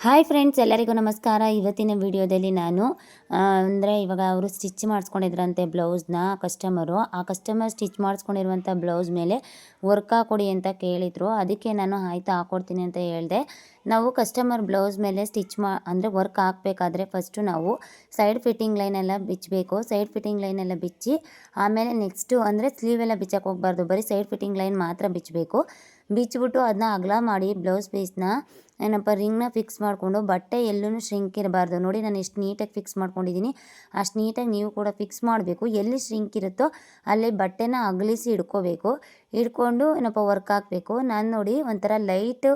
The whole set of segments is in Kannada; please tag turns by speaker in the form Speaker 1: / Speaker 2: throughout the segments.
Speaker 1: ಹಾಯ್ ಫ್ರೆಂಡ್ಸ್, ಎಲ್ಲರಿಗೂ ನಮಸ್ಕಾರ. ಇವತ್ತಿನ ವಿಡಿಯೋದಲ್ಲಿ ನಾನು ಇವಾಗ ಅವರು ಸ್ಟಿಚ್ ಮಾಡಿಸ್ಕೊಂಡಿದ್ರಂತೆ ಬ್ಲೌಸ್ನ ಕಸ್ಟಮರು. ಆ ಕಸ್ಟಮರ್ ಸ್ಟಿಚ್ ಮಾಡಿಸ್ಕೊಂಡಿರುವಂಥ ಬ್ಲೌಸ್ ಮೇಲೆ ವರ್ಕ್ ಹಾಕ್ಕೊಡಿ ಅಂತ ಕೇಳಿದರು. ಅದಕ್ಕೆ ನಾನು ಆಯಿತು ಹಾಕ್ಕೊಡ್ತೀನಿ ಅಂತ ಹೇಳಿದೆ. ನಾವು ಕಸ್ಟಮರ್ ಬ್ಲೌಸ್ ಮೇಲೆ ಸ್ಟಿಚ್ ವರ್ಕ್ ಹಾಕಬೇಕಾದ್ರೆ ಫಸ್ಟು ನಾವು ಸೈಡ್ ಫಿಟ್ಟಿಂಗ್ ಲೈನೆಲ್ಲ ಬಿಚ್ಚಬೇಕು. ಸೈಡ್ ಫಿಟ್ಟಿಂಗ್ ಲೈನೆಲ್ಲ ಬಿಚ್ಚಿ ಆಮೇಲೆ ನೆಕ್ಸ್ಟು ಸ್ಲೀವೆಲ್ಲ ಬಿಚ್ಚಕ್ಕೆ ಹೋಗಬಾರ್ದು, ಬರೀ ಸೈಡ್ ಫಿಟ್ಟಿಂಗ್ ಲೈನ್ ಮಾತ್ರ ಬಿಚ್ಚಬೇಕು. ಬಿಚ್ಚಿಬಿಟ್ಟು ಅದನ್ನ ಅಗಲ ಮಾಡಿ ಬ್ಲೌಸ್ ಪೀಸ್ನ ರಿಂಗ್ನ ಫಿಕ್ಸ್ ಮಾಡಿಕೊಂಡು ಬಟ್ಟೆ ಎಲ್ಲೂ ಶ್ರಿಂಕ್ ಇರಬಾರ್ದು. ನೋಡಿ ನಾನು ಎಷ್ಟು ನೀಟಾಗಿ ಫಿಕ್ಸ್ ಮಾಡ್ಕೊಂಡಿದ್ದೀನಿ, ಅಷ್ಟು ನೀಟಾಗಿ ನೀವು ಕೂಡ ಫಿಕ್ಸ್ ಮಾಡಬೇಕು. ಎಲ್ಲಿ ಶ್ರಿಂಕ್ ಇರುತ್ತೋ ಅಲ್ಲಿ ಬಟ್ಟೆನ ಅಗಲಿಸಿ ಹಿಡ್ಕೋಬೇಕು. ಹಿಡ್ಕೊಂಡು ವರ್ಕ್ ಹಾಕಬೇಕು. ನಾನು ನೋಡಿ ಒಂಥರ ಲೈಟ್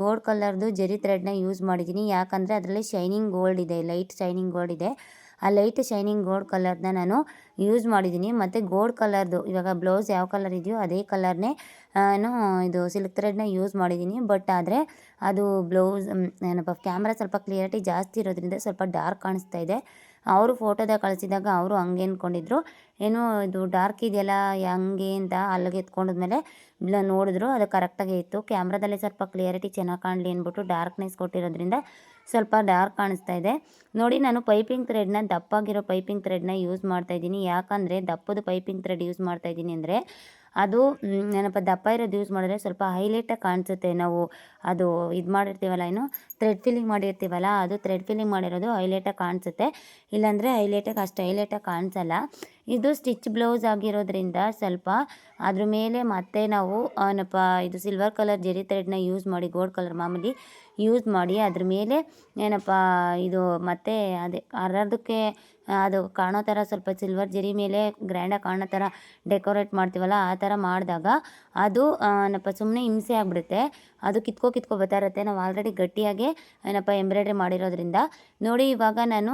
Speaker 1: ಗೋಲ್ಡ್ ಕಲರ್ದು ಜರಿ ಥ್ರೆಡ್ನ ಯೂಸ್ ಮಾಡಿದ್ದೀನಿ. ಯಾಕಂದರೆ ಅದರಲ್ಲಿ ಶೈನಿಂಗ್ ಗೋಲ್ಡ್ ಇದೆ, ಲೈಟ್ ಶೈನಿಂಗ್ ಗೋಲ್ಡ್ ಇದೆ. ಆ ಲೈಟ್ ಶೈನಿಂಗ್ ಗೋಲ್ಡ್ ಕಲರ್ನ ನಾನು ಯೂಸ್ ಮಾಡಿದ್ದೀನಿ. ಮತ್ತು ಗೋಲ್ಡ್ ಕಲರ್ದು ಇವಾಗ ಬ್ಲೌಸ್ ಯಾವ ಕಲರ್ ಇದೆಯೋ ಅದೇ ಕಲರ್ನೇ ಇದು ಸಿಲ್ಕ್ ಥ್ರೆಡ್ನ ಯೂಸ್ ಮಾಡಿದ್ದೀನಿ. ಬಟ್ ಆದರೆ ಅದು ಬ್ಲೌಸ್ ಕ್ಯಾಮ್ರಾ ಸ್ವಲ್ಪ ಕ್ಲಿಯರಿಟಿ ಜಾಸ್ತಿ ಇರೋದ್ರಿಂದ ಸ್ವಲ್ಪ ಡಾರ್ಕ್ ಕಾಣಿಸ್ತಾ ಇದೆ. ಅವರು ಫೋಟೋದಾಗ ಕಳಿಸಿದಾಗ ಅವರು ಹಂಗೆ ಅಂದ್ಕೊಂಡಿದ್ರು, ಏನೋ ಇದು ಡಾರ್ಕ್ ಇದೆಯಲ್ಲ ಹಂಗೆ ಅಂತ ಅಲ್ಲಿಗೆ ಎತ್ಕೊಂಡ್ಮೇಲೆ ನೋಡಿದ್ರು, ಅದು ಕರೆಕ್ಟಾಗೇ ಇತ್ತು. ಕ್ಯಾಮ್ರಾದಲ್ಲಿ ಸ್ವಲ್ಪ ಕ್ಲಿಯರಿಟಿ ಚೆನ್ನಾಗಿ ಕಾಣಲಿ ಅಂದ್ಬಿಟ್ಟು ಡಾರ್ಕ್ನೆಸ್ ಕೊಟ್ಟಿರೋದ್ರಿಂದ ಸ್ವಲ್ಪ ಡಾರ್ಕ್ ಕಾಣಿಸ್ತಾ ಇದೆ. ನೋಡಿ ನಾನು ಪೈಪಿಂಗ್ ಥ್ರೆಡ್ನ ದಪ್ಪಾಗಿರೋ ಪೈಪಿಂಗ್ ಥ್ರೆಡ್ನ ಯೂಸ್ ಮಾಡ್ತಾಯಿದ್ದೀನಿ. ಯಾಕಂದರೆ ದಪ್ಪದ ಪೈಪಿಂಗ್ ಥ್ರೆಡ್ ಯೂಸ್ ಮಾಡ್ತಾಯಿದ್ದೀನಿ ಅಂದರೆ ಅದು ದಪ್ಪ ಇರೋದು ಯೂಸ್ ಮಾಡಿದ್ರೆ ಸ್ವಲ್ಪ ಹೈಲೈಟಾಗಿ ಕಾಣಿಸುತ್ತೆ. ನಾವು ಅದು ಇದು ಮಾಡಿರ್ತೀವಲ್ಲ, ಥ್ರೆಡ್ ಫಿಲ್ಲಿಂಗ್ ಮಾಡಿರ್ತೀವಲ್ಲ, ಅದು ಥ್ರೆಡ್ ಫಿಲ್ಲಿಂಗ್ ಮಾಡಿರೋದು ಹೈಲೈಟಾಗಿ ಕಾಣಿಸುತ್ತೆ. ಇಲ್ಲಾಂದರೆ ಅಷ್ಟು ಹೈಲೈಟಾಗಿ ಕಾಣಿಸಲ್ಲ. ಇದು ಸ್ಟಿಚ್ ಬ್ಲೌಸ್ ಆಗಿರೋದ್ರಿಂದ ಸ್ವಲ್ಪ ಅದ್ರ ಮೇಲೆ ಮತ್ತೆ ನಾವು ಇದು ಸಿಲ್ವರ್ ಕಲರ್ ಜೆರಿ ಥ್ರೆಡ್ನ ಯೂಸ್ ಮಾಡಿ, ಗೋಲ್ಡ್ ಕಲರ್ ಮಾಮೂಲಿ ಯೂಸ್ ಮಾಡಿ ಅದ್ರ ಮೇಲೆ ಇದು ಮತ್ತೆ ಅದೇ ಅರ್ಧಕ್ಕೆ ಅದು ಕಾಣೋ ಥರ ಸ್ವಲ್ಪ ಸಿಲ್ವರ್ ಜರಿ ಮೇಲೆ ಗ್ರ್ಯಾಂಡಾಗಿ ಕಾಣೋ ಥರ ಡೆಕೋರೇಟ್ ಮಾಡ್ತೀವಲ್ಲ, ಆ ಥರ ಮಾಡಿದಾಗ ಅದು ಸುಮ್ಮನೆ ಹಿಂಸೆ ಆಗಿಬಿಡುತ್ತೆ. ಅದು ಕಿತ್ಕೊ ಬರ್ತಾ ಇರುತ್ತೆ. ನಾವು ಆಲ್ರೆಡಿ ಗಟ್ಟಿಯಾಗಿ ಎಂಬ್ರಾಯ್ಡ್ರಿ ಮಾಡಿರೋದ್ರಿಂದ. ನೋಡಿ ಇವಾಗ ನಾನು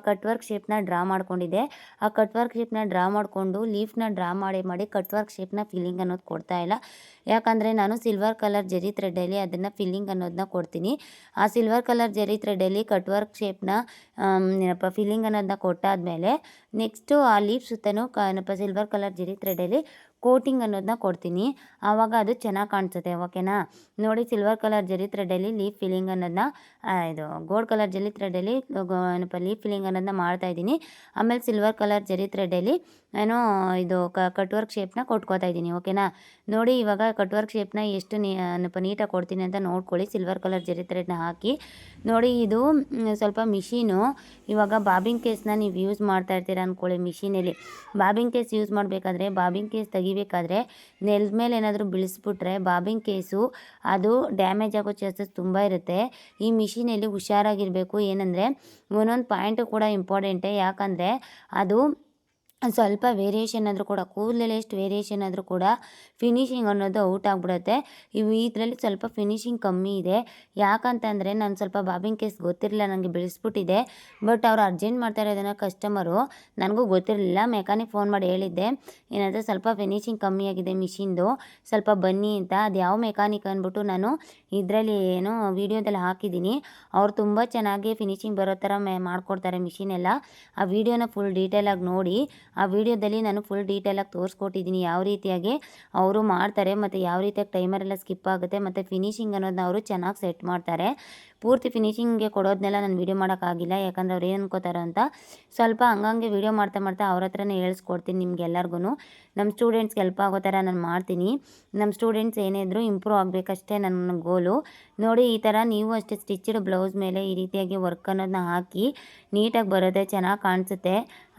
Speaker 1: ಕಟ್ ವರ್ಕ್ ಶೇಪ್ನ ಡ್ರಾ ಮಾಡ್ಕೊಂಡಿದ್ದೆ. ಆ ಕಟ್ ವರ್ಕ್ ಶೇಪ್ನ ಡ್ರಾ ಮಾಡಿಕೊಂಡು ಲೀಫ್ನ ಡ್ರಾ ಮಾಡಿ ಕಟ್ ವರ್ಕ್ ಶೇಪ್ನ ಫಿಲ್ಲಿಂಗ್ ಅನ್ನೋದು ಕೊಡ್ತಾ ಇಲ್ಲ. ಯಾಕಂದರೆ ನಾನು ಸಿಲ್ವರ್ ಕಲರ್ ಜೆರಿ ಥ್ರೆಡ್ಡಲ್ಲಿ ಅದನ್ನು ಫಿಲ್ಲಿಂಗ್ ಅನ್ನೋದನ್ನ ಕೊಡ್ತೀನಿ. ಆ ಸಿಲ್ವರ್ ಕಲರ್ ಜೆರಿ ಥ್ರೆಡ್ಡಲ್ಲಿ ಕಟ್ ವರ್ಕ್ ಶೇಪ್ನ ಫಿಲ್ಲಿಂಗ್ ಅನ್ನೋದನ್ನ ಕೊಟ್ಟಾದಮೇಲೆ ನೆಕ್ಸ್ಟು ಆ ಲೀಫ್ ಸುತ್ತಲೂ ಸಿಲ್ವರ್ ಕಲರ್ ಜೆರಿ ಥ್ರೆಡ್ಡಲ್ಲಿ ಕೋಟಿಂಗ್ ಅನ್ನೋದನ್ನ ಕೊಡ್ತೀನಿ. ಆವಾಗ ಅದು ಚೆನ್ನಾಗಿ ಕಾಣಿಸುತ್ತೆ. ಓಕೆನಾ? ನೋಡಿ ಸಿಲ್ವರ್ ಕಲರ್ ಜೆರಿ ಥ್ರೆಡ್ಡಲ್ಲಿ ಲೀಫ್ ಫಿಲ್ಲಿಂಗ್ ಅನ್ನೋದನ್ನ ಇದು ಗೋಲ್ಡ್ ಕಲರ್ ಜೆರಿ ಥ್ರೆಡ್ಡಲ್ಲಿ ಲೀಫ್ ಫಿಲ್ಲಿಂಗ್ ಅನ್ನೋದನ್ನ ಮಾಡ್ತಾಯಿದ್ದೀನಿ. ಆಮೇಲೆ ಸಿಲ್ವರ್ ಕಲರ್ ಜೆರಿ ಥ್ರೆಡ್ಡಲ್ಲಿ ನಾನು ಇದು ಕಟ್ ವರ್ಕ್ ಶೇಪ್ನ ಕೊಟ್ಕೋತಾ ಇದ್ದೀನಿ. ಓಕೆನಾ? ನೋಡಿ ಇವಾಗ ಕಟ್ ವರ್ಕ್ ಶೇಪ್ನ ಎಷ್ಟು ನೀಟಾಗಿ ಕೊಡ್ತೀನಿ ಅಂತ ನೋಡ್ಕೊಳ್ಳಿ. ಸಿಲ್ವರ್ ಕಲರ್ ಜೆರಿ ಥ್ರೆಡ್ನ ಹಾಕಿ ನೋಡಿ. ಇದು ಸ್ವಲ್ಪ ಮಿಷಿನು ಇವಾಗ ಬಾಬಿಂಗ್ ಕೇಸ್ನ ನೀವು ಯೂಸ್ ಮಾಡ್ತಾ ಇರ್ತೀರ ಅಂದ್ಕೊಳ್ಳಿ. ಮಿಷಿನಲ್ಲಿ ಬಾಬಿಂಗ್ ಕೇಸ್ ಯೂಸ್ ಮಾಡಬೇಕಾದ್ರೆ ಬಾಬಿಂಗ್ ಕೇಸ್ ತೆಗಿಬೇಕಾದ್ರೆ ನೆಲದ ಮೇಲೆ ಏನಾದರೂ ಬೀಳಿಸ್ಬಿಟ್ರೆ ಬಾಬಿಂಗ್ ಕೇಸು ಅದು ಡ್ಯಾಮೇಜ್ ಆಗೋ ಚಾನ್ಸಸ್ ತುಂಬ ಇರುತ್ತೆ. ಈ ಮಿಷಿನಲ್ಲಿ ಹುಷಾರಾಗಿರಬೇಕು. ಏನಂದರೆ ಒಂದೊಂದು ಪಾಯಿಂಟು ಕೂಡ ಇಂಪಾರ್ಟೆಂಟೇ. ಯಾಕಂದರೆ ಅದು ಸ್ವಲ್ಪ ವೇರಿಯೇಷನ್ ಆದರೂ ಕೂಡ, ಕೂದಲಲ್ಲಿ ಎಷ್ಟು ವೇರಿಯೇಷನ್ ಆದರೂ ಕೂಡ ಫಿನಿಷಿಂಗ್ ಅನ್ನೋದು ಔಟ್ ಆಗಿಬಿಡುತ್ತೆ. ಇದರಲ್ಲಿ ಸ್ವಲ್ಪ ಫಿನಿಷಿಂಗ್ ಕಮ್ಮಿ ಇದೆ. ಯಾಕಂತಂದರೆ ನಾನು ಸ್ವಲ್ಪ ಬಾಬಿಂಗ್ ಕೇಸ್ ಗೊತ್ತಿರಲಿಲ್ಲ, ನನಗೆ ಬಿಡಿಸ್ಬಿಟ್ಟಿದೆ. ಬಟ್ ಅವ್ರು ಅರ್ಜೆಂಟ್ ಮಾಡ್ತಾ ಇರೋದನ್ನು ಕಸ್ಟಮರು, ನನಗೂ ಗೊತ್ತಿರಲಿಲ್ಲ. ಮೆಕ್ಯಾನಿಕ್ ಫೋನ್ ಮಾಡಿ ಹೇಳಿದ್ದೆ, ಏನಾದರೂ ಸ್ವಲ್ಪ ಫಿನಿಷಿಂಗ್ ಕಮ್ಮಿ ಆಗಿದೆ ಮಿಷಿನ್ದು, ಸ್ವಲ್ಪ ಬನ್ನಿ ಅಂತ. ಅದು ಯಾವ ಮೆಕ್ಯಾನಿಕ್ ಅಂದ್ಬಿಟ್ಟು ನಾನು ಇದರಲ್ಲಿ ವೀಡಿಯೋದಲ್ಲಿ ಹಾಕಿದ್ದೀನಿ. ಅವ್ರು ತುಂಬ ಚೆನ್ನಾಗಿ ಫಿನಿಷಿಂಗ್ ಬರೋ ಥರ ಮಾಡಿಕೊಡ್ತಾರೆ ಮಿಷಿನೆಲ್ಲ. ಆ ವಿಡಿಯೋನ ಫುಲ್ ಡೀಟೇಲಾಗಿ ನೋಡಿ. ಆ ವಿಡಿಯೋದಲ್ಲಿ ನಾನು ಫುಲ್ ಡೀಟೇಲಾಗಿ ತೋರಿಸ್ಕೊಟ್ಟಿದ್ದೀನಿ ಯಾವ ರೀತಿಯಾಗಿ ಅವರು ಮಾಡ್ತಾರೆ ಮತ್ತು ಯಾವ ರೀತಿಯಾಗಿ ಟೈಮರೆಲ್ಲ ಸ್ಕಿಪ್ ಆಗುತ್ತೆ ಮತ್ತು ಫಿನಿಷಿಂಗ್ ಅನ್ನೋದನ್ನ ಅವರು ಚೆನ್ನಾಗಿ ಸೆಟ್ ಮಾಡ್ತಾರೆ. ಪೂರ್ತಿ ಫಿನಿಷಿಂಗ್ಗೆ ಕೊಡೋದನ್ನೆಲ್ಲ ನಾನು ವೀಡಿಯೋ ಮಾಡೋಕ್ಕಾಗಿಲ್ಲ. ಯಾಕಂದರೆ ಅವ್ರು ಏನು ಅನ್ಕೋತಾರೋ ಅಂತ ಸ್ವಲ್ಪ ಹಂಗಂಗೆ ವೀಡಿಯೋ ಮಾಡ್ತಾ ಅವ್ರ ಹತ್ರನೇ ಹೇಳಿಸ್ಕೊಡ್ತೀನಿ ನಿಮ್ಗೆಲ್ಲರಿಗೂ. ನಮ್ಮ ಸ್ಟೂಡೆಂಟ್ಸ್ಗೆ ಹೆಲ್ಪ್ ಆಗೋ ಥರ ನಾನು ಮಾಡ್ತೀನಿ. ನಮ್ಮ ಸ್ಟೂಡೆಂಟ್ಸ್ ಏನೇ ಇದ್ದರೂ ಇಂಪ್ರೂವ್ ಆಗಬೇಕಷ್ಟೇ ನನ್ನ ಗೋಲು. ನೋಡಿ ಈ ಥರ ನೀವು ಅಷ್ಟೇ ಸ್ಟಿಚ್ಡ್ ಬ್ಲೌಸ್ ಮೇಲೆ ಈ ರೀತಿಯಾಗಿ ವರ್ಕ್ ಅನ್ನೋದನ್ನ ಹಾಕಿ ನೀಟಾಗಿ ಬರುತ್ತೆ, ಚೆನ್ನಾಗಿ ಕಾಣಿಸುತ್ತೆ.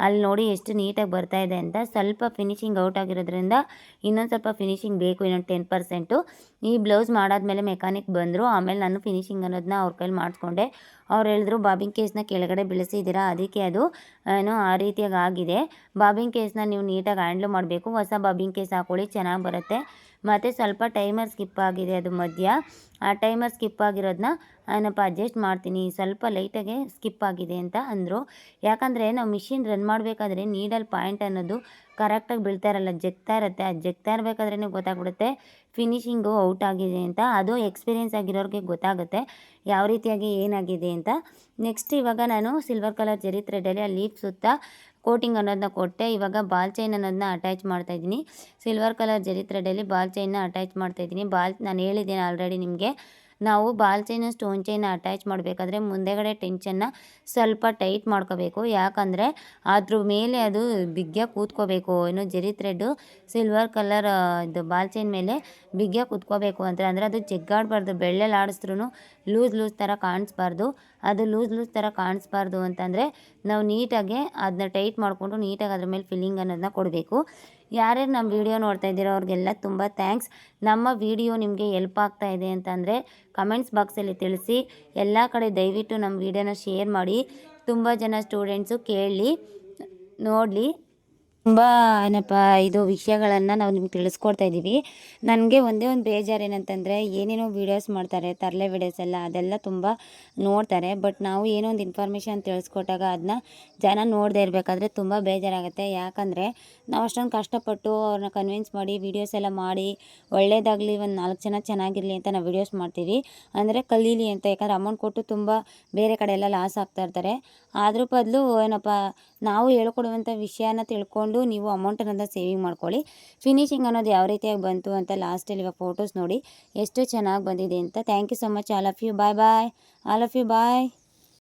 Speaker 1: ಅಲ್ಲಿ ನೋಡಿ ಎಷ್ಟು ನೀಟಾಗಿ ಬರ್ತಾ ಇದೆ ಅಂತ. ಸ್ವಲ್ಪ ಫಿನಿಷಿಂಗ್ ಔಟ್ ಆಗಿರೋದ್ರಿಂದ ಇನ್ನೊಂದು ಸ್ವಲ್ಪ ಫಿನಿಷಿಂಗ್ ಬೇಕು, ಇನ್ನೊಂದು 10%. ಈ ಬ್ಲೌಸ್ ಮಾಡಾದ್ಮೇಲೆ ಮೆಕ್ಯಾನಿಕ್ ಬಂದರು. ಆಮೇಲೆ ನಾನು ಫಿನಿಷಿಂಗ್ ಅನ್ನೋದನ್ನ ಅವ್ರ ಕೈಲಿ ಮಾಡಿಸ್ಕೊಂಡೆ. ಅವ್ರು ಹೇಳಿದ್ರು ಬಾಬಿಂಗ್ ಕೇಸ್ನ ಕೆಳಗಡೆ ಬೀಳಿಸಿದ್ದೀರಾ, ಅದಕ್ಕೆ ಅದು ಆ ರೀತಿಯಾಗಿ ಆಗಿದೆ. ಬಾಬಿಂಗ್ ಕೇಸ್ನ ನೀವು ನೀಟಾಗಿ ಹ್ಯಾಂಡ್ಲ್ ಮಾಡಬೇಕು. ಹೊಸ ಬಾಬಿಂಗ್ ಕೇಸ್ ಹಾಕ್ಕೊಳ್ಳಿ, ಚೆನ್ನಾಗಿ ಬರುತ್ತೆ. ಮತ್ತು ಸ್ವಲ್ಪ ಟೈಮರ್ ಸ್ಕಿಪ್ ಆಗಿದೆ ಅದು ಮಧ್ಯ. ಆ ಟೈಮರ್ ಸ್ಕಿಪ್ ಆಗಿರೋದನ್ನ ಅಡ್ಜಸ್ಟ್ ಮಾಡ್ತೀನಿ. ಸ್ವಲ್ಪ ಲೈಟಾಗೆ ಸ್ಕಿಪ್ ಆಗಿದೆ ಅಂತ ಅಂದರು. ಯಾಕಂದರೆ ನಾವು ಮಿಷಿನ್ ರನ್ ಮಾಡಬೇಕಾದ್ರೆ ನೀಡಲ್ ಪಾಯಿಂಟ್ ಅನ್ನೋದು ಕರೆಕ್ಟಾಗಿ ಬೀಳ್ತಾ ಇರಲ್ಲ, ಜಗ್ತಾ ಇರುತ್ತೆ. ಅದು ಜಗ್ತಾ ಇರಬೇಕಾದ್ರೇ ಗೊತ್ತಾಗ್ಬಿಡುತ್ತೆ ಫಿನಿಷಿಂಗು ಔಟ್ ಆಗಿದೆ ಅಂತ. ಅದು ಎಕ್ಸ್ಪೀರಿಯೆನ್ಸ್ ಆಗಿರೋರಿಗೆ ಗೊತ್ತಾಗುತ್ತೆ ಯಾವ ರೀತಿಯಾಗಿ ಏನಾಗಿದೆ ಅಂತ. ನೆಕ್ಸ್ಟ್ ಇವಾಗ ನಾನು ಸಿಲ್ವರ್ ಕಲರ್ ಜೆರಿ ಥ್ರೆಡ್ಡಲ್ಲಿ ಆ ಲೀಫ್ ಸುತ್ತ ಕೋಟಿಂಗ್ ಅನ್ನೋದನ್ನ ಕೊಟ್ಟೆ. ಇವಾಗ ಬಾಲ್ ಚೈನ್ ಅನ್ನೋದನ್ನ ಅಟ್ಯಾಚ್ ಮಾಡ್ತಾಯಿದ್ದೀನಿ. ಸಿಲ್ವರ್ ಕಲರ್ ಜೆರಿ ಥ್ರೆಡ್ಡಲ್ಲಿ ಬಾಲ್ ಚೈನ್ನ ಅಟ್ಯಾಚ್ ಮಾಡ್ತಾಯಿದ್ದೀನಿ. ನಾನು ಹೇಳಿದ್ದೀನಿ ಆಲ್ರೆಡಿ ನಿಮಗೆ, ನಾವು ball chain stone chain attach ಮಾಡಬೇಕಾದ್ರೆ ಮುಂದೆಗಡೆ ಟೆನ್ಷನ್ನ ಸ್ವಲ್ಪ ಟೈಟ್ ಮಾಡ್ಕೋಬೇಕು. ಯಾಕಂದರೆ ಅದ್ರ ಮೇಲೆ ಅದು ಬಿಗಿಯಾಗಿ ಕೂತ್ಕೋಬೇಕು. ಏನು ಜರಿ ಥ್ರೆಡ್ಡು ಸಿಲ್ವರ್ ಕಲರ್ ಇದು ಬಾಲ್ ಚೈನ್ ಮೇಲೆ ಬಿಗಿಯಾಗಿ ಕೂತ್ಕೋಬೇಕು ಅಂತ. ಅಂದರೆ ಅದು ಜಗ್ಗಾಡಬಾರ್ದು, ಬೆಳ್ಳೆಲ್ಲಿ ಆಡಿಸ್ರೂ ಲೂಸ್ ಥರ ಕಾಣಿಸ್ಬಾರ್ದು. ಅದು ಲೂಸ್ ಥರ ಕಾಣಿಸ್ಬಾರ್ದು ಅಂತಂದರೆ ನಾವು ನೀಟಾಗಿ ಅದನ್ನ ಟೈಟ್ ಮಾಡಿಕೊಂಡು ನೀಟಾಗಿ ಅದ್ರ ಮೇಲೆ ಫಿಲ್ಲಿಂಗ್ ಅನ್ನೋದನ್ನ ಕೊಡಬೇಕು. ಯಾರ್ಯಾರು ನಮ್ಮ ವಿಡಿಯೋ ನೋಡ್ತಾ ಇದ್ದೀರೋ ಅವ್ರಿಗೆಲ್ಲ ತುಂಬ ಥ್ಯಾಂಕ್ಸ್. ನಮ್ಮ ವಿಡಿಯೋ ನಿಮಗೆ ಹೆಲ್ಪ್ ಆಗ್ತಾ ಇದೆ ಅಂತಂದರೆ ಕಮೆಂಟ್ಸ್ ಬಾಕ್ಸಲ್ಲಿ ತಿಳಿಸಿ. ಎಲ್ಲ ಕಡೆ ದಯವಿಟ್ಟು ನಮ್ಮ ವಿಡಿಯೋನ ಶೇರ್ ಮಾಡಿ. ತುಂಬ ಜನ ಸ್ಟೂಡೆಂಟ್ಸು ಕೇಳಿ ನೋಡಲಿ. ತುಂಬ ಏನಪ್ಪ ಇದು ವಿಷಯಗಳನ್ನು ನಾವು ನಿಮ್ಗೆ ತಿಳಿಸ್ಕೊಡ್ತಾ ಇದ್ದೀವಿ. ನನಗೆ ಒಂದೇ ಒಂದು ಬೇಜಾರು ಏನಂತಂದರೆ ಏನೇನೋ ವೀಡಿಯೋಸ್ ಮಾಡ್ತಾರೆ, ತರಲೆ ವೀಡಿಯೋಸ್ ಎಲ್ಲ, ಅದೆಲ್ಲ ತುಂಬ ನೋಡ್ತಾರೆ. ಬಟ್ ನಾವು ಏನೋ ಒಂದು ಇನ್ಫಾರ್ಮೇಷನ್ ತಿಳಿಸ್ಕೊಟ್ಟಾಗ ಅದನ್ನ ಜನ ನೋಡದೇ ಇರಬೇಕಾದ್ರೆ ತುಂಬ ಬೇಜಾರಾಗುತ್ತೆ. ಯಾಕಂದರೆ ನಾವು ಅಷ್ಟೊಂದು ಕಷ್ಟಪಟ್ಟು ಅವ್ರನ್ನ ಕನ್ವಿನ್ಸ್ ಮಾಡಿ ವೀಡಿಯೋಸ್ ಎಲ್ಲ ಮಾಡಿ ಒಳ್ಳೇದಾಗಲಿ, ಒಂದು 4 ಜನ ಚೆನ್ನಾಗಿರಲಿ ಅಂತ ನಾವು ವೀಡಿಯೋಸ್ ಮಾಡ್ತೀವಿ. ಅಂದರೆ ಕಲೀಲಿ ಅಂತ. ಯಾಕಂದರೆ ಅಮೌಂಟ್ ಕೊಟ್ಟು ತುಂಬ ಬೇರೆ ಕಡೆ ಎಲ್ಲ ಲಾಸ್ ಆಗ್ತಾ ಇರ್ತಾರೆ. ಅದ್ರ ಬದಲು ಏನಪ್ಪ ನಾವು ಹೇಳ್ಕೊಡುವಂಥ ವಿಷಯನ ತಿಳ್ಕೊಂಡು ನೀವು ಅಮೌಂಟ್ ಅನ್ನೋದನ್ನ ಸೇವಿಂಗ್ ಮಾಡ್ಕೊಳ್ಳಿ. ಫಿನಿಶಿಂಗ್ ಅನ್ನೋದು ಯಾವ ರೀತಿಯಾಗಿ ಬಂತು ಅಂತ ಲಾಸ್ಟಲ್ಲಿ ಇವಾಗ ಫೋಟೋಸ್ ನೋಡಿ ಎಷ್ಟು ಚೆನ್ನಾಗಿ ಬಂದಿದೆ ಅಂತ. Thank you so much. All of you. Bye. All of you bye.